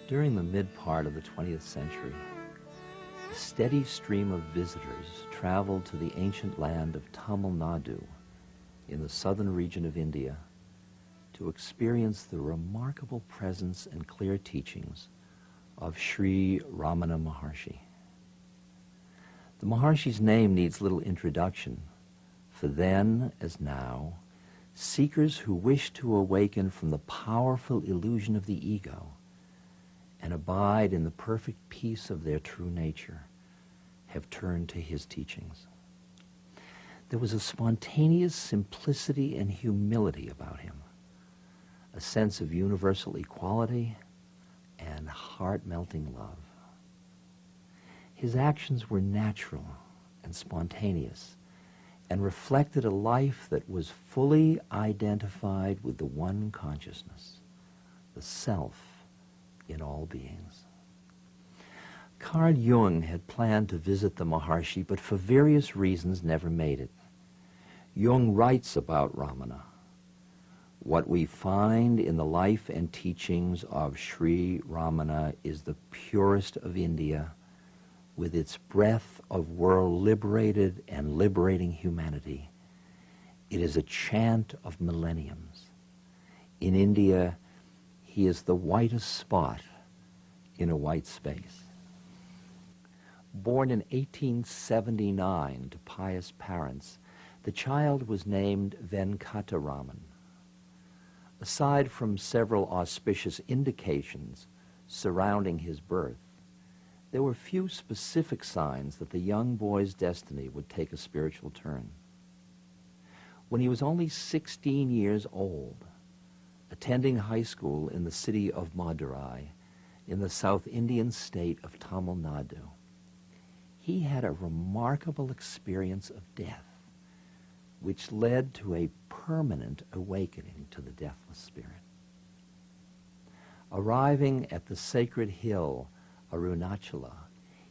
During the mid-part of the 20th century, a steady stream of visitors traveled to the ancient land of Tamil Nadu in the southern region of India to experience the remarkable presence and clear teachings of Sri Ramana Maharshi. The Maharshi's name needs little introduction, for then, as now, seekers who wish to awaken from the powerful illusion of the ego and abide in the perfect peace of their true nature have turned to his teachings. There was a spontaneous simplicity and humility about him, a sense of universal equality and heart-melting love. His actions were natural and spontaneous and reflected a life that was fully identified with the one consciousness, the self in all beings. Carl Jung had planned to visit the Maharshi, but for various reasons never made it. Jung writes about Ramana. What we find in the life and teachings of Sri Ramana is the purest of India, with its breath of world-liberated and liberating humanity. It is a chant of millenniums. In India, he is the whitest spot in a white space. Born in 1879 to pious parents, the child was named Venkataraman. Aside from several auspicious indications surrounding his birth, there were few specific signs that the young boy's destiny would take a spiritual turn. When he was only 16 years old, attending high school in the city of Madurai, in the South Indian state of Tamil Nadu, he had a remarkable experience of death, which led to a permanent awakening to the deathless spirit. Arriving at the sacred hill ARUNACHALA,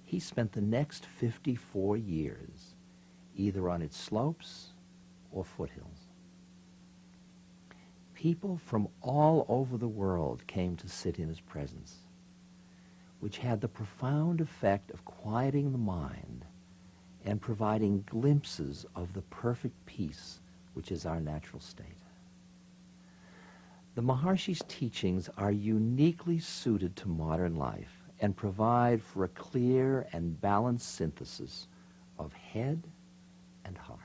he spent the next 54 years either on its slopes or foothills. People from all over the world came to sit in his presence, which had the profound effect of quieting the mind and providing glimpses of the perfect peace which is our natural state. The Maharshi's teachings are uniquely suited to modern life and provide for a clear and balanced synthesis of head and heart.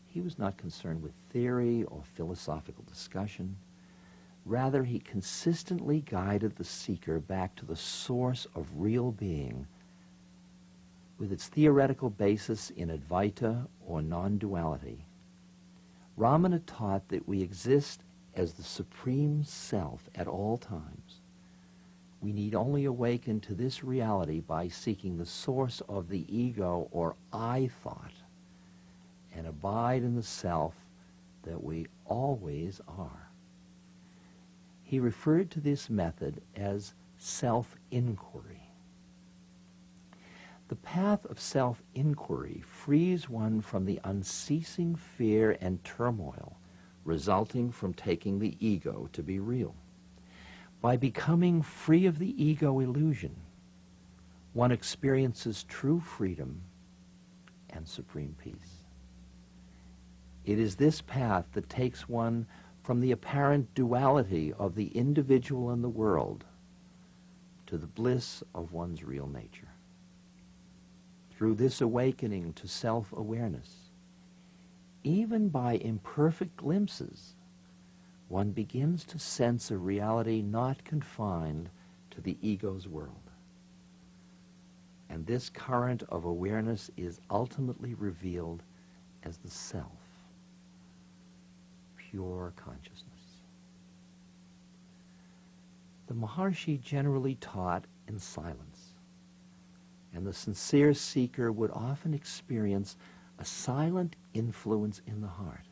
He was not concerned with theory or philosophical discussion. Rather, he consistently guided the seeker back to the source of real being, with its theoretical basis in Advaita or non-duality. Ramana taught that we exist as the supreme self at all times. We need only awaken to this reality by seeking the source of the ego or I thought and abide in the self that we always are. He referred to this method as self-inquiry. The path of self-inquiry frees one from the unceasing fear and turmoil resulting from taking the ego to be real. By becoming free of the ego illusion, one experiences true freedom and supreme peace. It is this path that takes one from the apparent duality of the individual and the world to the bliss of one's real nature. Through this awakening to self-awareness, even by imperfect glimpses, one begins to sense a reality not confined to the ego's world. And this current of awareness is ultimately revealed as the self, pure consciousness. The Maharshi generally taught in silence, and the sincere seeker would often experience a silent influence in the heart.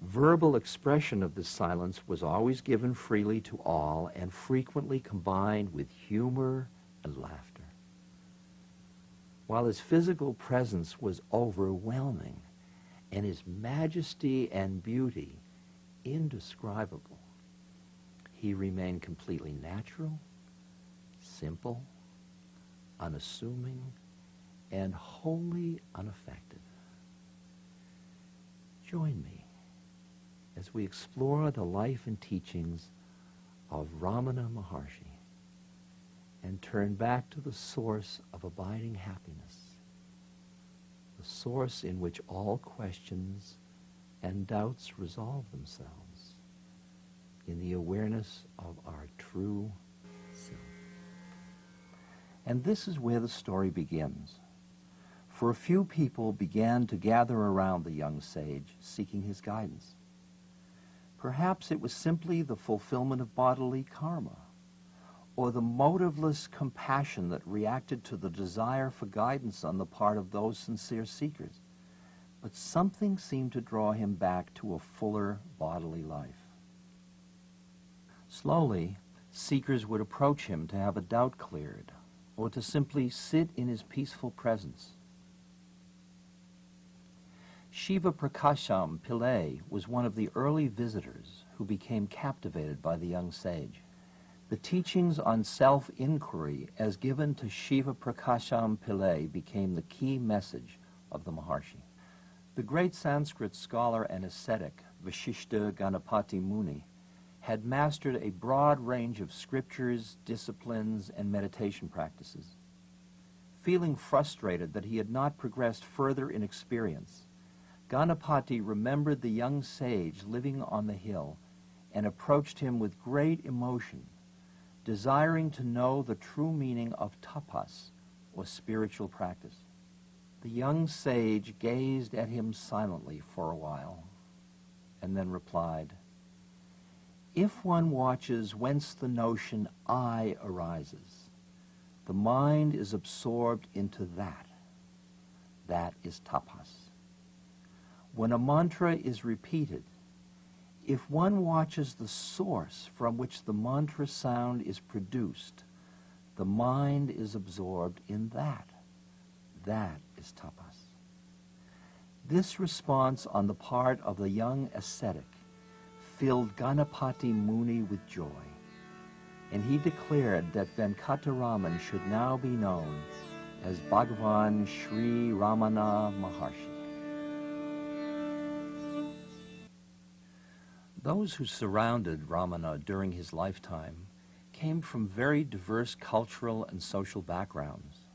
Verbal expression of this silence was always given freely to all and frequently combined with humor and laughter. While his physical presence was overwhelming and his majesty and beauty indescribable, he remained completely natural, simple, unassuming, and wholly unaffected. Join me as we explore the life and teachings of Ramana Maharshi and turn back to the source of abiding happiness, the source in which all questions and doubts resolve themselves in the awareness of our true self. And this is where the story begins. For a few people began to gather around the young sage, seeking his guidance. Perhaps it was simply the fulfillment of bodily karma, or the motiveless compassion that reacted to the desire for guidance on the part of those sincere seekers. But something seemed to draw him back to a fuller bodily life. Slowly, seekers would approach him to have a doubt cleared, or to simply sit in his peaceful presence. SIVAPRAKASAM PILLAI was one of the early visitors who became captivated by the young sage. The teachings on self-inquiry as given to SIVAPRAKASAM PILLAI became the key message of the Maharshi. The great Sanskrit scholar and ascetic Vasishtha Ganapati Muni had mastered a broad range of scriptures, disciplines, and meditation practices. Feeling frustrated that he had not progressed further in experience, Ganapati remembered the young sage living on the hill and approached him with great emotion, desiring to know the true meaning of tapas, or spiritual practice. The young sage gazed at him silently for a while, and then replied, "If one watches whence the notion I arises, the mind is absorbed into that. That is tapas. When a mantra is repeated, if one watches the source from which the mantra sound is produced, the mind is absorbed in that. That is tapas." This response on the part of the young ascetic filled Ganapati Muni with joy, and he declared that Venkataraman should now be known as Bhagavan Sri Ramana Maharshi. Those who surrounded Ramana during his lifetime came from very diverse cultural and social backgrounds.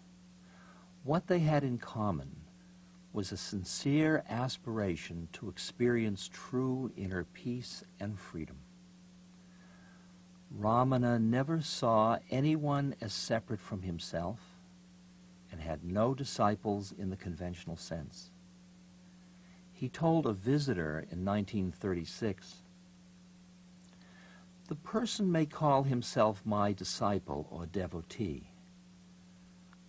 What they had in common was a sincere aspiration to experience true inner peace and freedom. Ramana never saw anyone as separate from himself and had no disciples in the conventional sense. He told a visitor in 1936, "The person may call himself my disciple or devotee.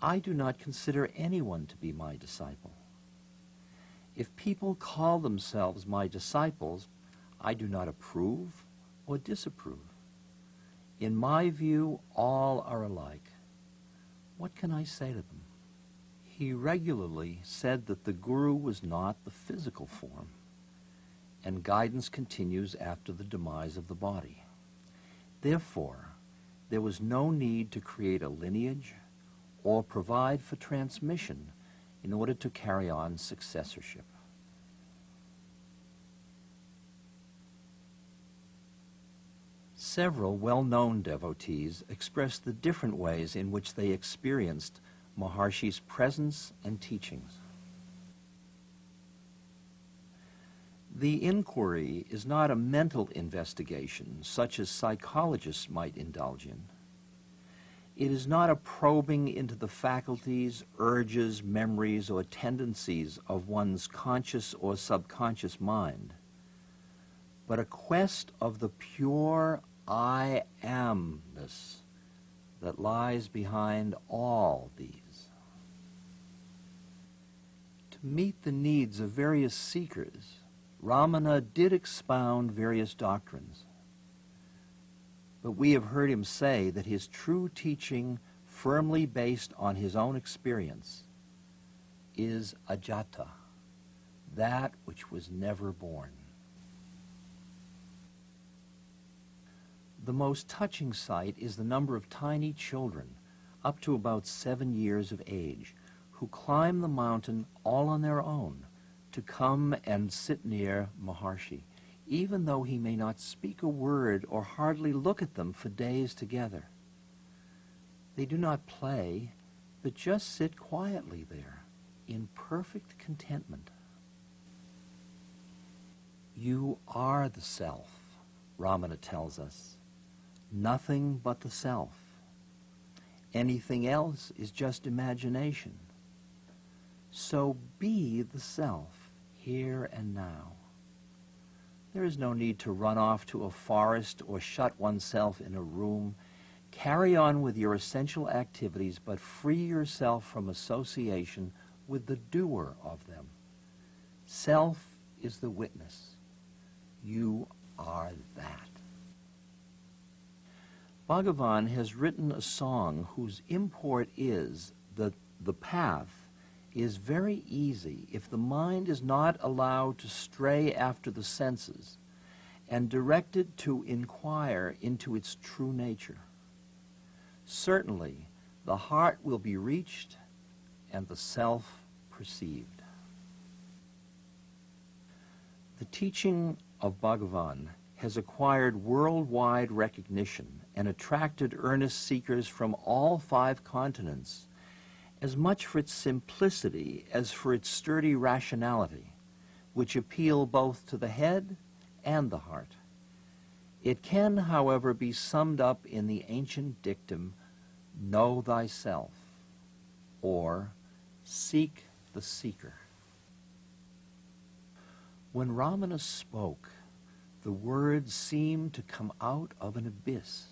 I do not consider anyone to be my disciple. If people call themselves my disciples, I do not approve or disapprove. In my view, all are alike. What can I say to them?" He regularly said that the Guru was not the physical form, and guidance continues after the demise of the body. Therefore, there was no need to create a lineage or provide for transmission in order to carry on successorship. Several well-known devotees expressed the different ways in which they experienced Maharshi's presence and teachings. The inquiry is not a mental investigation such as psychologists might indulge in. It is not a probing into the faculties, urges, memories, or tendencies of one's conscious or subconscious mind, but a quest of the pure I amness that lies behind all these. To meet the needs of various seekers, Ramana did expound various doctrines, but we have heard him say that his true teaching, firmly based on his own experience, is ajata, that which was never born. The most touching sight is the number of tiny children, up to about 7 years of age, who climb the mountain all on their own to come and sit near Maharshi, even though he may not speak a word or hardly look at them for days together. They do not play, but just sit quietly there, in perfect contentment. You are the self, Ramana tells us. Nothing but the self. Anything else is just imagination. So be the self, here and now. There is no need to run off to a forest or shut oneself in a room. Carry on with your essential activities, but free yourself from association with the doer of them. Self is the witness. You are that. Bhagavan has written a song whose import is that the path is very easy if the mind is not allowed to stray after the senses and directed to inquire into its true nature. Certainly, the heart will be reached and the self perceived. The teaching of Bhagavan has acquired worldwide recognition and attracted earnest seekers from all 5 continents, as much for its simplicity as for its sturdy rationality, which appeal both to the head and the heart. It can, however, be summed up in the ancient dictum, know thyself, or seek the seeker. When Ramana spoke, the words seemed to come out of an abyss.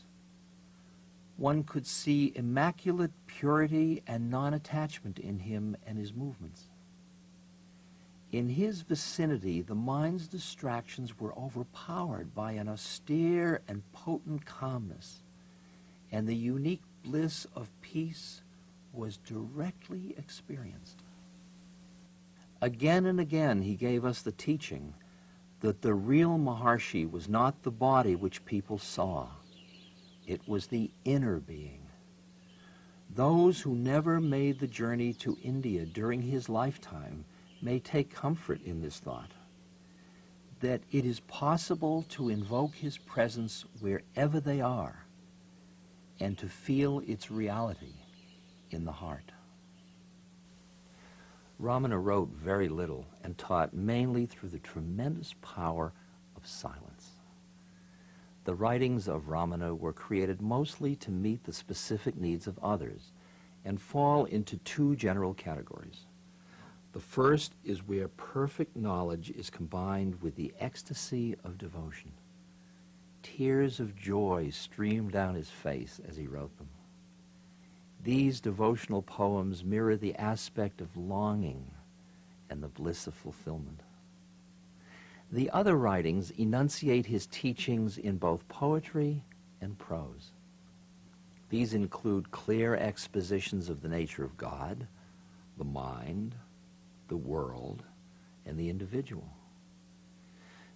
One could see immaculate purity and non-attachment in him and his movements. In his vicinity, the mind's distractions were overpowered by an austere and potent calmness, and the unique bliss of peace was directly experienced. Again and again he gave us the teaching that the real Maharshi was not the body which people saw. It was the inner being. Those who never made the journey to India during his lifetime may take comfort in this thought, that it is possible to invoke his presence wherever they are and to feel its reality in the heart. Ramana wrote very little and taught mainly through the tremendous power of silence. The writings of Ramana were created mostly to meet the specific needs of others and fall into 2 general categories. The first is where perfect knowledge is combined with the ecstasy of devotion. Tears of joy streamed down his face as he wrote them. These devotional poems mirror the aspect of longing and the bliss of fulfillment. The other writings enunciate his teachings in both poetry and prose. These include clear expositions of the nature of God, the mind, the world, and the individual.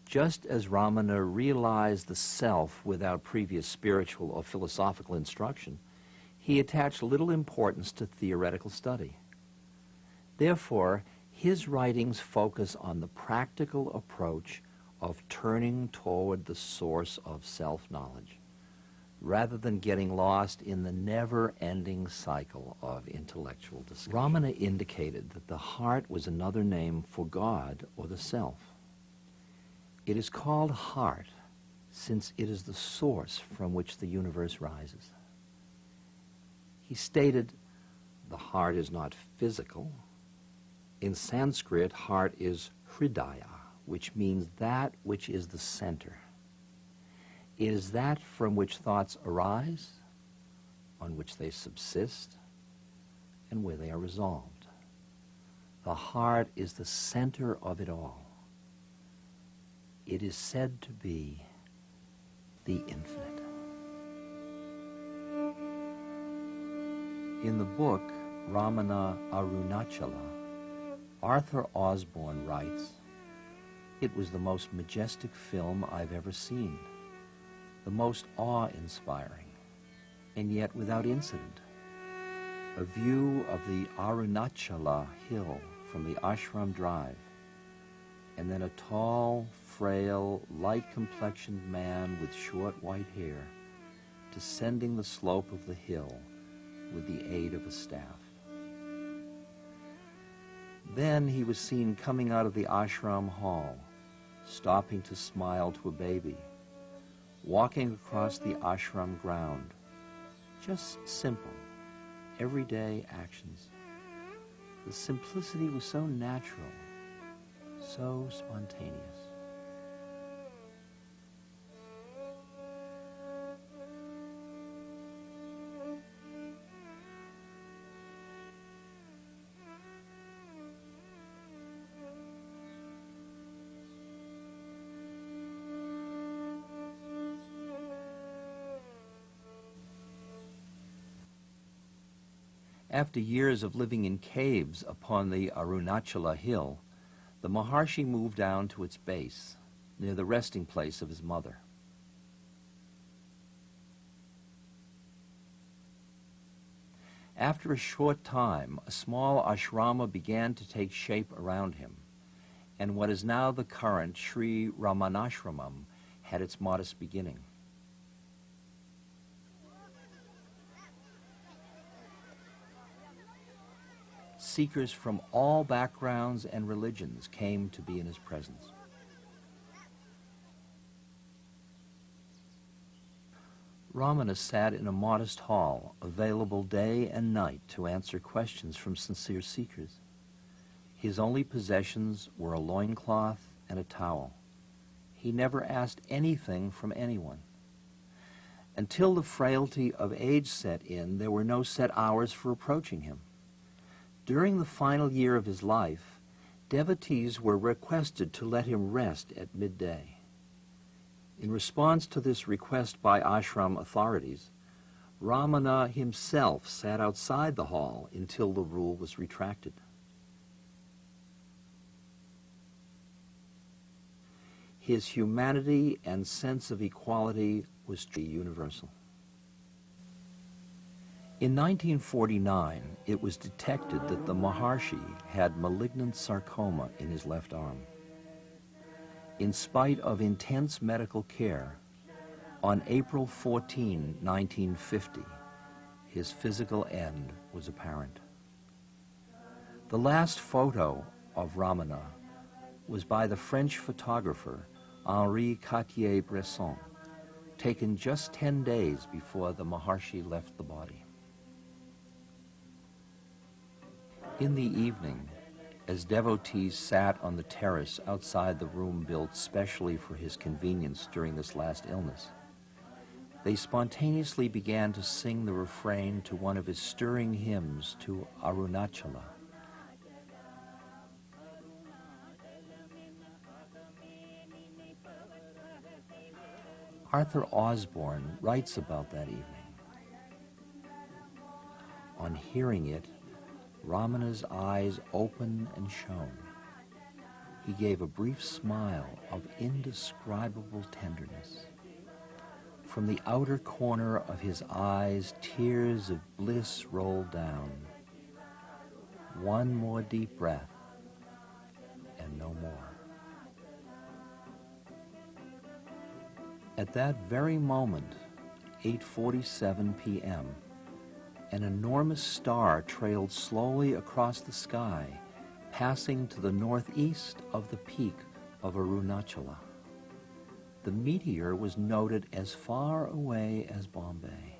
Just as Ramana realized the self without previous spiritual or philosophical instruction, he attached little importance to theoretical study. Therefore, his writings focus on the practical approach of turning toward the source of self-knowledge, rather than getting lost in the never-ending cycle of intellectual discussion. Ramana indicated that the heart was another name for God or the self. It is called heart since it is the source from which the universe rises. He stated, the heart is not physical. In Sanskrit, heart is hridaya, which means that which is the center. It is that from which thoughts arise, on which they subsist, and where they are resolved. The heart is the center of it all. It is said to be the infinite. In the book, Ramana ARUNACHALA, Arthur Osborne writes, "It was the most majestic film I've ever seen. the most awe-inspiring, and yet without incident. A view of the ARUNACHALA hill from the ashram drive, and then a tall, frail, light-complexioned man with short white hair descending the slope of the hill with the aid of a staff. Then he was seen coming out of the ashram hall, stopping to smile to a baby, walking across the ashram ground. Just simple, everyday actions. The simplicity was so natural, so spontaneous. After years of living in caves upon the Arunachala hill, the Maharshi moved down to its base, near the resting place of his mother. After a short time, a small ashrama began to take shape around him, and what is now the current Sri Ramanasramam had its modest beginning. Seekers from all backgrounds and religions came to be in his presence. Ramana sat in a modest hall, available day and night to answer questions from sincere seekers. His only possessions were a loincloth and a towel. He never asked anything from anyone. Until the frailty of age set in, there were no set hours for approaching him. During the final year of his life, devotees were requested to let him rest at midday. In response to this request by ashram authorities, Ramana himself sat outside the hall until the rule was retracted. His humanity and sense of equality was truly universal. In 1949, it was detected that the Maharshi had malignant sarcoma in his left arm. In spite of intense medical care, on April 14, 1950, his physical end was apparent. The last photo of Ramana was by the French photographer Henri Cartier-Bresson, taken just 10 days before the Maharshi left the body. In the evening, as devotees sat on the terrace outside the room built specially for his convenience during this last illness, they spontaneously began to sing the refrain to one of his stirring hymns to Arunachala. Arthur Osborne writes about that evening. On hearing it, Ramana's eyes opened and shone. He gave a brief smile of indescribable tenderness. From the outer corner of his eyes, tears of bliss rolled down. One more deep breath, and no more. At that very moment, 8:47 p.m., an enormous star trailed slowly across the sky, passing to the northeast of the peak of Arunachala. The meteor was noted as far away as Bombay.